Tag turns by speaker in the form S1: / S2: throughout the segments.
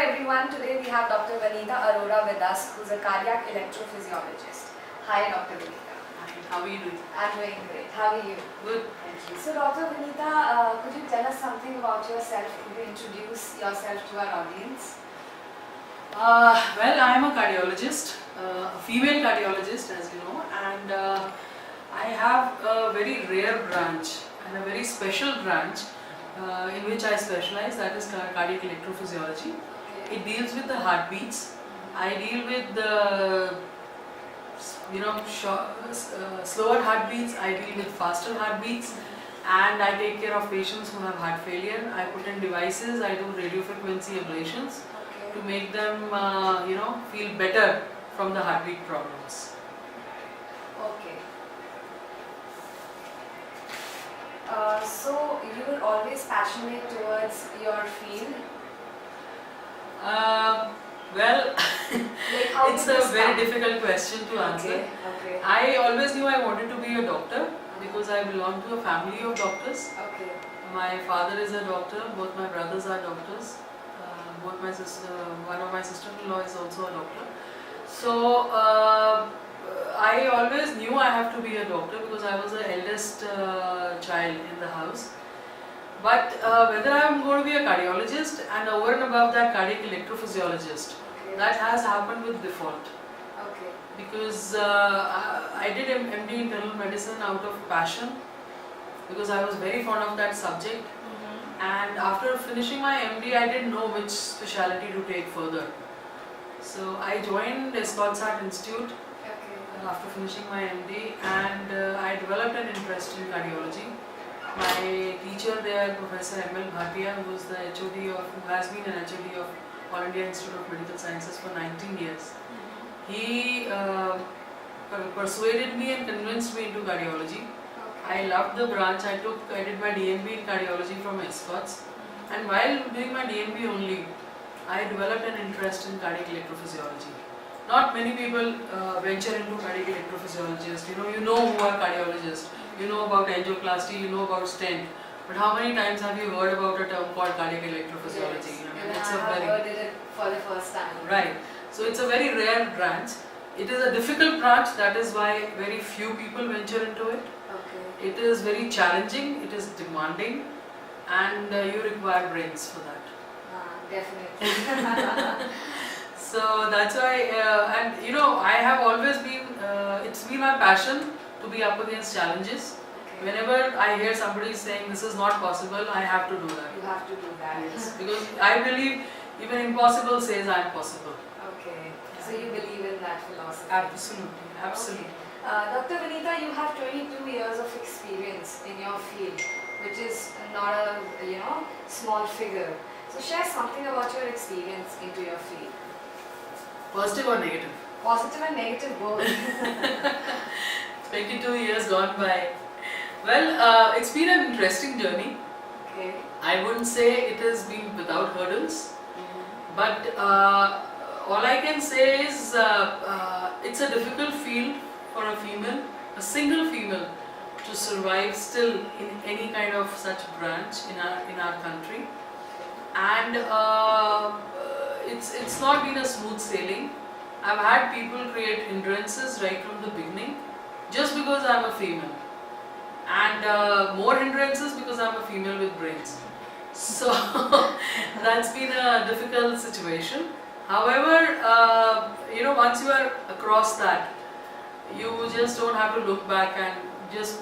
S1: everyone. Today we have Dr. Vanitha Arora with us, who's a cardiac electrophysiologist. Hi, Dr. Vanitha.
S2: Hi, how are you doing?
S1: I'm doing great. How are you?
S2: Good, thank you.
S1: So, Dr. Vanitha, could you tell us something about yourself? Could you introduce yourself to our audience?
S2: Well, I am a cardiologist, a female cardiologist, as you know, and I have a very rare branch and a very special branch in which I specialize, that is cardiac electrophysiology.
S1: Okay.
S2: It deals with the heartbeats. I deal with the slower heartbeats, I deal with faster heartbeats, and I take care of patients who have heart failure. I put in devices, I do radio frequency ablations to make them feel better from the heartbeat problems.
S1: Okay. So you were always passionate towards your field?
S2: Well,
S1: Like how
S2: it's
S1: did
S2: a
S1: you
S2: very
S1: start?
S2: difficult question to answer.
S1: Okay.
S2: I always knew I wanted to be a doctor because I belong to a family of doctors.
S1: Okay.
S2: My father is a doctor, both my brothers are doctors, one of my sister-in-law is also a doctor. So I always knew I have to be a doctor because I was the eldest child in the house. But whether I am going to be a cardiologist and over and above that cardiac electrophysiologist, that has happened with default.
S1: Okay.
S2: Because I did MD internal medicine out of passion because I was very fond of that subject, and after finishing my MD I didn't know which specialty to take further. So I joined Escorts Heart Institute after finishing my MD, and I developed an interest in cardiology. My teacher there, Professor M.L. Bhatia, who has been an HOD of All India Institute of Medical Sciences for 19 years, he persuaded me and convinced me into cardiology. I loved the branch. I did my DMB in cardiology from Escorts, and while doing my DMB only, I developed an interest in cardiac electrophysiology. Not many people venture into cardiac electrophysiologists. You know who are cardiologists. You know about angioplasty, you know about stent. But how many times have you heard about a term called cardiac electrophysiology?
S1: Yes. I have heard it for the first time.
S2: Right. So it's a very rare branch. It is a difficult branch, that is why very few people venture into it.
S1: Okay.
S2: It is very challenging, it is demanding, and you require brains for that.
S1: Definitely.
S2: So that's why, I have always been, it's been my passion to be up against challenges.
S1: Okay.
S2: Whenever I hear somebody saying this is not possible, I have to do that.
S1: You have to do that.
S2: Yes, because I believe even impossible says I am possible.
S1: Okay. So you believe in that philosophy?
S2: Absolutely, absolutely.
S1: Okay. Dr. Vanitha, you have 22 years of experience in your field, which is not a small figure. So share something about your experience into your field.
S2: Positive or negative?
S1: Positive and negative both.
S2: 22 years gone by. Well, it's been an interesting journey.
S1: Okay.
S2: I wouldn't say it has been without hurdles, but all I can say is it's a difficult field for a female, a single female, to survive still in any kind of such branch in our country, and it's not been a smooth sailing. I've had people create hindrances right from the beginning just because I'm a female, and more hindrances because I'm a female with brains. So that's been a difficult situation. However, once you are across that, you just don't have to look back and just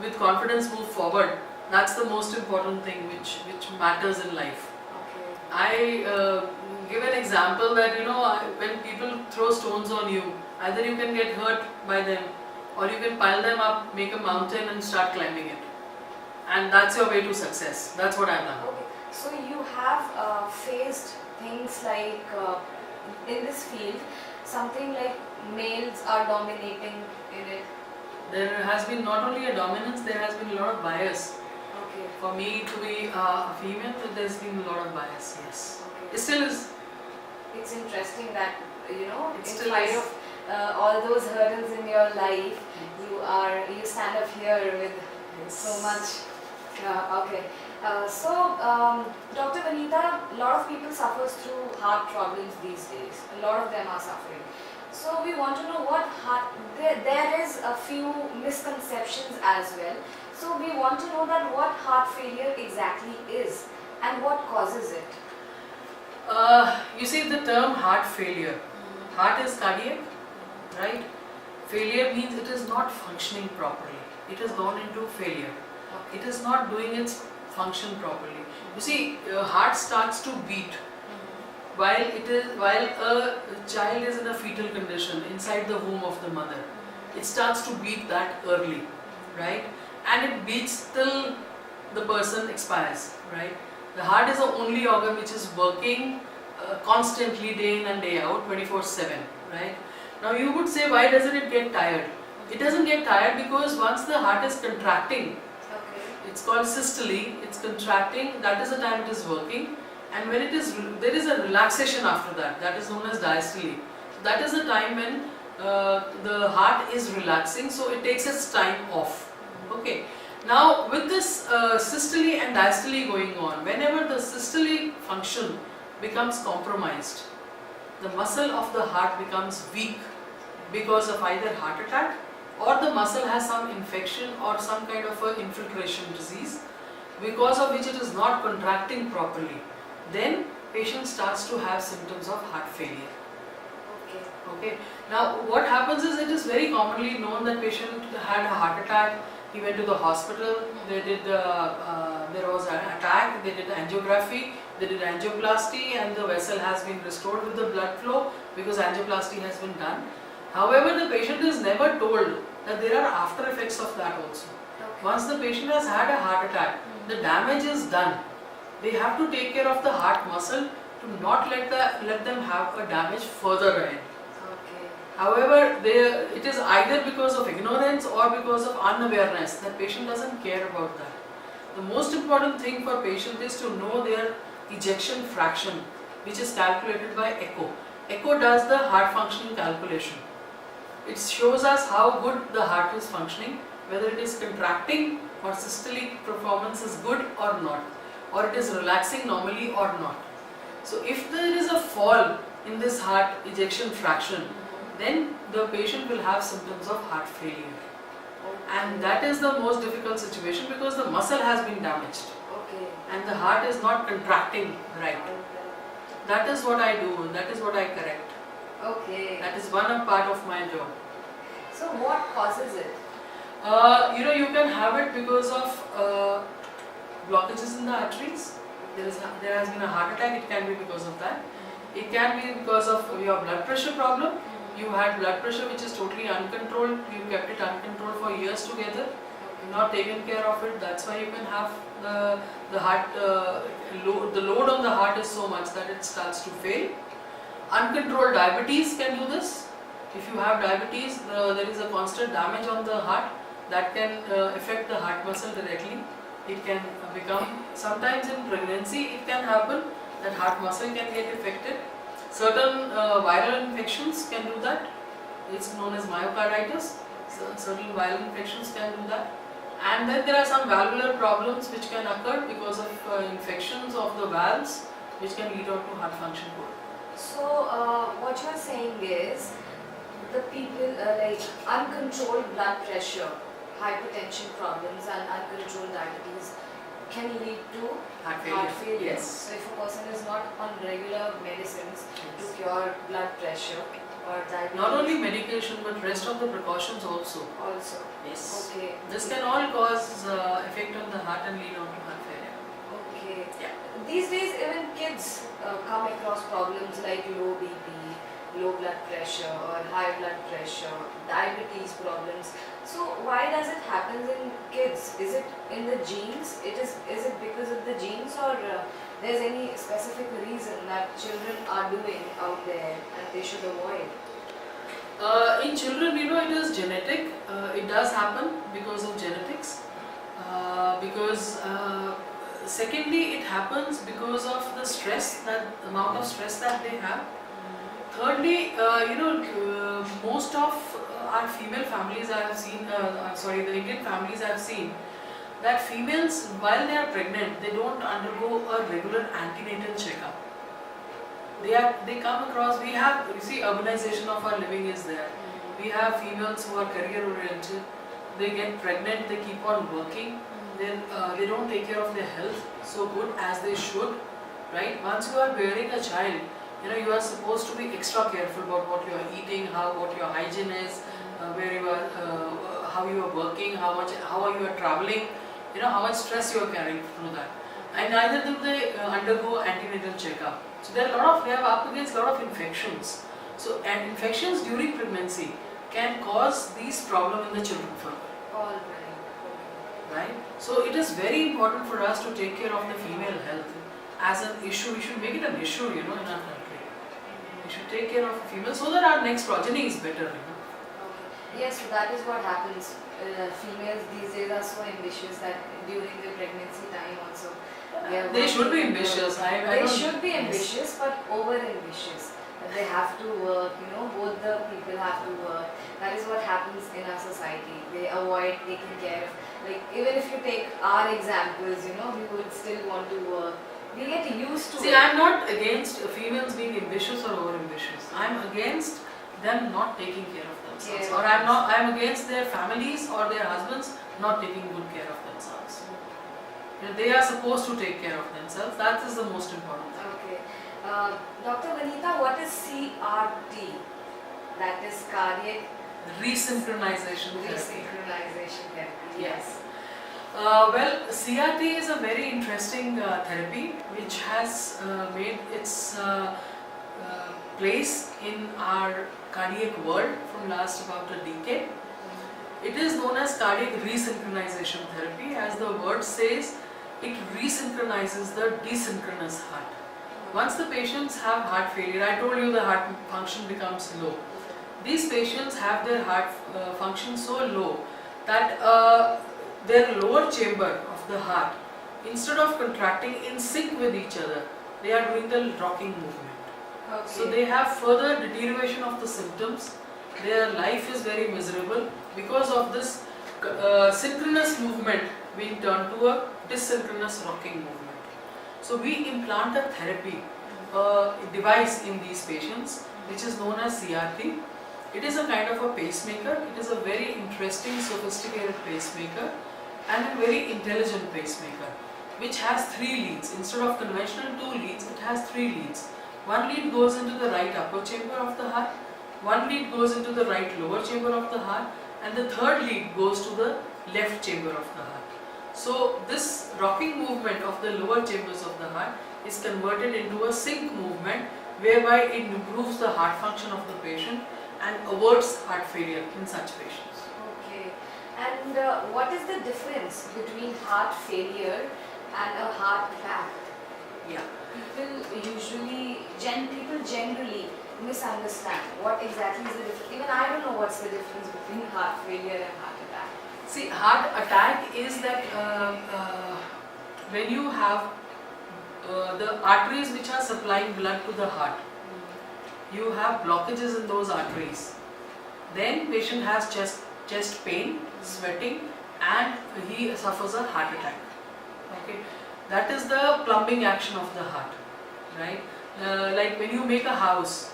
S2: with confidence move forward. That's the most important thing which matters in life.
S1: Okay.
S2: I give an example that when people throw stones on you, either you can get hurt by them or you can pile them up, make a mountain and start climbing it. And that's your way to success. That's what I've done.
S1: Okay. So you have faced things like in this field, something like males are dominating in it.
S2: There has been not only a dominance, there has been a lot of bias.
S1: Okay.
S2: For me to be a female, there's been a lot of bias, yes.
S1: Okay.
S2: It still is.
S1: It's interesting that in
S2: still
S1: spite
S2: is.
S1: of all those hurdles in your life, you stand up here with so much. Okay. Dr. Vanita, a lot of people suffers through heart problems these days. A lot of them are suffering. So we want to know what heart. There is a few misconceptions as well. So we want to know that what heart failure exactly is and what causes it.
S2: You see the term heart failure. Heart is cardiac, right? Failure means it is not functioning properly. It has gone into failure. It is not doing its function properly. You see, heart starts to beat while a child is in a fetal condition inside the womb of the mother. It starts to beat that early, right? And it beats till the person expires, right? The heart is the only organ which is working constantly day in and day out 24/7, right? Now you would say, why doesn't it get tired? It doesn't get tired because once the heart is contracting, it's called systole, it's contracting, that is the time it is working, and when it is, there is a relaxation after that, that is known as diastole. That is the time when the heart is relaxing, so it takes its time off. Okay. Now with this systole and diastole going on, whenever the systole function becomes compromised, the muscle of the heart becomes weak because of either heart attack or the muscle has some infection or some kind of a infiltration disease because of which it is not contracting properly. Then patient starts to have symptoms of heart failure. Okay. Now what happens is, it is very commonly known that patient had a heart attack, he went to the hospital, they did there was an attack, they did angiography, they did angioplasty, and the vessel has been restored with the blood flow because angioplasty has been done. However, the patient is never told that there are after effects of that also. Once the patient has had a heart attack, the damage is done. They have to take care of the heart muscle to not let them have a damage further ahead. However, it is either because of ignorance or because of unawareness that patient doesn't care about that. The most important thing for patient is to know their ejection fraction, which is calculated by echo. Echo does the heart functioning calculation. It shows us how good the heart is functioning, whether it is contracting or systolic performance is good or not, or it is relaxing normally or not. So if there is a fall in this heart ejection fraction, then the patient will have symptoms of heart failure. And that is the most difficult situation because the muscle has been damaged. And the heart is not contracting right. That is what I do, that is what I correct. That is one part of my job.
S1: So what causes it?
S2: You can have it because of blockages in the arteries. There has been a heart attack, it can be because of that. It can be because of your blood pressure problem. You had blood pressure which is totally uncontrolled, you kept it uncontrolled for years together, not taken care of it, that's why you can have the heart, the load on the heart is so much that it starts to fail. Uncontrolled diabetes can do this. If you have diabetes, there is a constant damage on the heart that can affect the heart muscle directly. It can become, sometimes in pregnancy it can happen that heart muscle can get affected. Certain viral infections can do that. It's known as myocarditis. So certain viral infections can do that. And then there are some valvular problems which can occur because of infections of the valves, which can lead on to heart function failure.
S1: So what you are saying is, the people like uncontrolled blood pressure, hypertension problems and uncontrolled diabetes can lead to heart failure.
S2: Yes.
S1: So if a person is not on regular medicines to cure blood pressure or diabetes.
S2: Not only medication but rest of the precautions also. Yes.
S1: Okay.
S2: This can all cause effect on the heart and lead on to heart failure. Yeah.
S1: These days even kids come across problems like low BP, low blood pressure or high blood pressure, diabetes problems. So why does it happen in kids? Is it in the genes? Is it because of the genes, or there's any specific reason that children are doing out there and they should avoid?
S2: In children, it is genetic. It does happen because of genetics. Secondly, it happens because of the stress, that amount of stress that they have. Thirdly, most of our female families I have seen, the Indian families I have seen, that females, while they are pregnant, they don't undergo a regular antenatal checkup. They come across, we have, you see, urbanization of our living is there. We have females who are career oriented, they get pregnant, they keep on working, then they don't take care of their health so good as they should, right? Once you are bearing a child, you are supposed to be extra careful about what you are eating, what your hygiene is, where you are, how you are working, how are you are traveling, how much stress you are carrying through that. And neither do they undergo antenatal checkup. So they are up against a lot of infections. So, and infections during pregnancy can cause these problems in the children further.
S1: All right.
S2: Right? So it is very important for us to take care of the female health as an issue. We should make it an issue, in our country. We should take care of females so that our next progeny is better.
S1: Okay. Yes, so that is what happens. Females these days are so ambitious that during their pregnancy time also
S2: they should be ambitious.
S1: They should be ambitious, but over ambitious. They have to work, both the people have to work. That is what happens in our society. They avoid taking care of, like, even if you take our examples, we would still want to work. We get used to it.
S2: See, I am not against females being ambitious or over ambitious. I am against them not taking care of themselves.
S1: Yeah.
S2: Or I am against their families or their husbands not taking good care of themselves. They are supposed to take care of themselves. That is the most important thing.
S1: Okay. Dr. Vanitha, what is CRT? That is cardiac
S2: Resynchronization therapy.
S1: resynchronization therapy. Yes.
S2: Well, CRT is a very interesting therapy which has made its place in our cardiac world from last about a decade. It is known as cardiac resynchronization therapy. As the word says, it resynchronizes the desynchronous heart. Once the patients have heart failure, I told you the heart function becomes low. These patients have their heart function so low that their lower chamber of the heart, instead of contracting in sync with each other, they are doing the rocking movement.
S1: Okay.
S2: So they have further deterioration of the symptoms. Their life is very miserable because of this synchronous movement being turned to a dysynchronous rocking movement. So we implant a therapy, a device in these patients which is known as CRT. It is a kind of a pacemaker. It is a very interesting, sophisticated pacemaker and a very intelligent pacemaker which has 3 leads. Instead of conventional 2 leads, it has 3 leads. One lead goes into the right upper chamber of the heart, one lead goes into the right lower chamber of the heart, and the third lead goes to the left chamber of the heart. So this rocking movement of the lower chambers of the heart is converted into a sync movement whereby it improves the heart function of the patient and averts heart failure in such patients.
S1: Okay. And what is the difference between heart failure and a heart attack?
S2: Yeah.
S1: People generally misunderstand what exactly is the difference. Even I don't know what's the difference between heart failure and heart attack.
S2: See, heart attack is that when you have the arteries which are supplying blood to the heart, you have blockages in those arteries. Then patient has chest pain, sweating, and he suffers a heart attack. Okay, that is the plumbing action of the heart, right? Like when you make a house,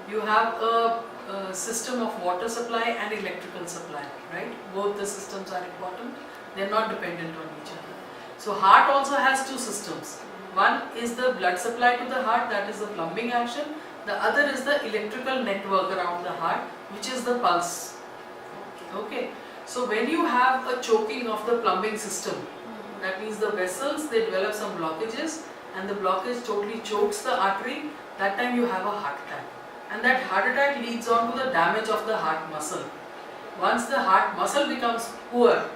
S2: you have a system of water supply and electrical supply, right? Both the systems are important. They are not dependent on each other. So heart also has 2 systems. One is the blood supply to the heart, that is the plumbing action. The other is the electrical network around the heart, which is the pulse. Okay. So when you have a choking of the plumbing system, that means the vessels, they develop some blockages and the blockage totally chokes the artery, that time you have a heart attack. And that heart attack leads on to the damage of the heart muscle. Once the heart muscle becomes poor,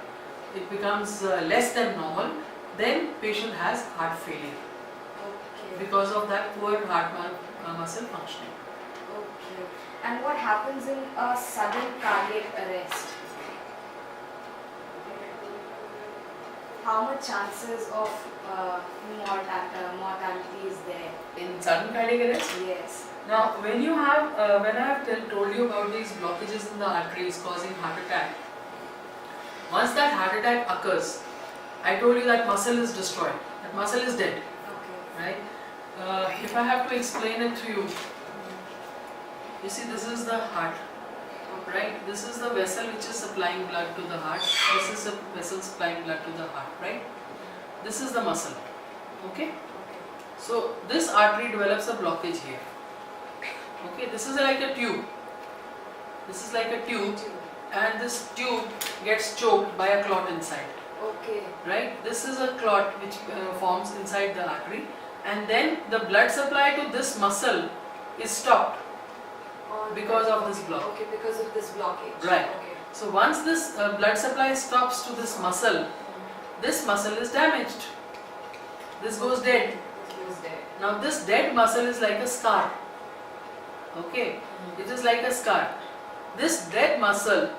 S2: it becomes less than normal, then patient has heart failure.
S1: Okay.
S2: Because of that poor heart muscle functioning.
S1: Okay. And what happens in a sudden cardiac arrest? How much chances of mortality is there?
S2: In sudden cardiac arrest?
S1: Yes.
S2: Now, when I have told you about these blockages in the arteries causing heart attack, once that heart attack occurs, I told you that muscle is destroyed. That muscle is dead,
S1: Okay.
S2: right? If I have to explain it to you, you see, this is the heart, right? This is the vessel which is supplying blood to the heart. This is a vessel supplying blood to the heart, right? This is the muscle, okay? So this artery develops a blockage here. Okay, this is like a tube. This is like a tube, and this tube gets choked by a clot inside.
S1: Okay.
S2: Right? This is a clot which forms inside the artery, and then the blood supply to this muscle is stopped because of this block.
S1: Okay, because of this blockage.
S2: Right.
S1: Okay.
S2: So once this blood supply stops to this muscle is damaged. This goes dead.
S1: This is dead.
S2: Now this dead muscle is like a scar. Okay, it is like a scar. This dead muscle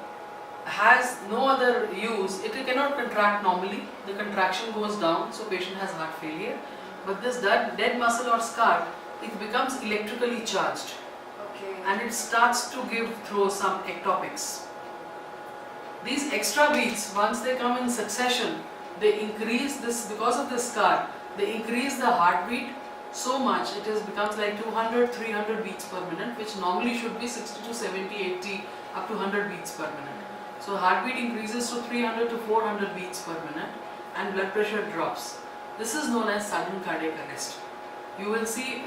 S2: has no other use. It cannot contract normally. The contraction goes down, so patient has heart failure. But this dead muscle or scar, it becomes electrically charged,
S1: Okay.
S2: and it starts to throw some ectopics. These extra beats, once they come in succession, they increase this, because of this scar, they increase the heartbeat so much, it becomes like 200, 300 beats per minute, which normally should be 60 to 70, 80, up to 100 beats per minute. So heartbeat increases to 300 to 400 beats per minute, and blood pressure drops. This is known as sudden cardiac arrest. You will see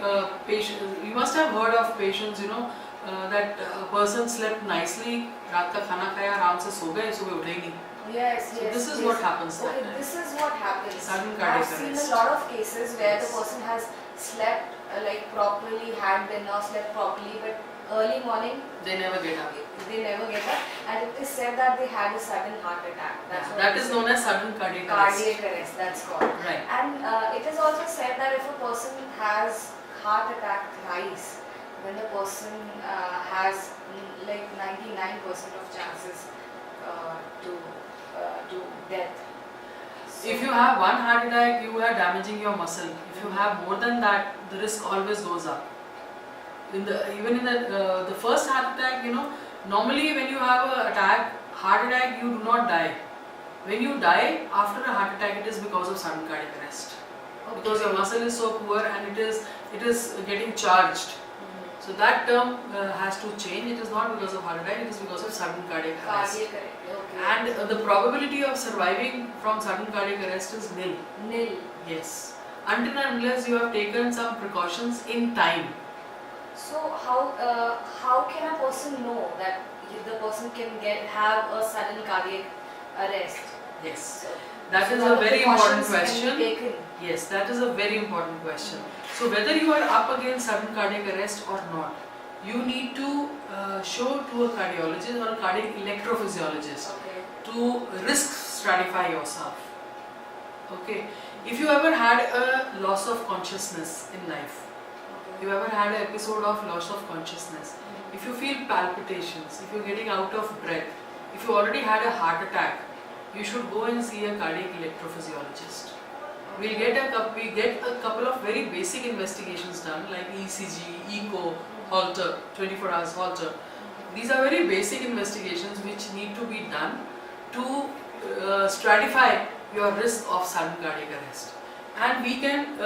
S2: patients, you must have heard of patients, that a person slept nicely, रात का खाना खाया, आराम से सो गए, सुबह उठे ही नहीं.
S1: Yes,
S2: So
S1: yes.
S2: this is
S1: yes.
S2: what happens that
S1: Okay,
S2: time.
S1: this is what happens.
S2: Sudden cardiac
S1: I've seen
S2: arrest.
S1: a lot of cases where
S2: Yes.
S1: the person has slept like properly, had dinner, slept properly, but early morning
S2: They never get up.
S1: they never get up, and it is said that they had a sudden heart attack. That's what
S2: That
S1: it
S2: is
S1: said.
S2: known as sudden cardiac arrest.
S1: Cardiac arrest. That's called.
S2: Right.
S1: And it is also said that if a person has heart attack thrice, then the person has like 99% of chances to death. So,
S2: If you have one heart attack, you are damaging your muscle. If you have more than that, the risk always goes up. Even in the first heart attack, normally when you have a heart attack, you do not die. When you die after a heart attack, it is because of sudden cardiac arrest. Because your muscle is so poor and it is getting charged. So that term has to change. It is not because of heart attack, it is because of sudden cardiac arrest.
S1: cardiac arrest. Okay.
S2: And the probability of surviving from sudden cardiac arrest is nil.
S1: Nil.
S2: Yes. Until and unless you have taken some precautions in time.
S1: So how can a person know that the person can have a sudden cardiac arrest?
S2: Yes.
S1: So,
S2: That is
S1: what
S2: a
S1: are the
S2: very important
S1: precautions can be
S2: question.
S1: taken?
S2: Yes, that is a very important question. So whether you are up against sudden cardiac arrest or not, you need to show to a cardiologist or a cardiac electrophysiologist
S1: Okay.
S2: to risk stratify yourself. Okay. If you ever had a loss of consciousness in life,
S1: Okay.
S2: you ever had an episode of loss of consciousness, if you feel palpitations, if you're getting out of breath, if you already had a heart attack, you should go and see a cardiac electrophysiologist. We get a couple of very basic investigations done like ECG, echo, Holter, 24 hours Holter. These are very basic investigations which need to be done to stratify your risk of sudden cardiac arrest. And we can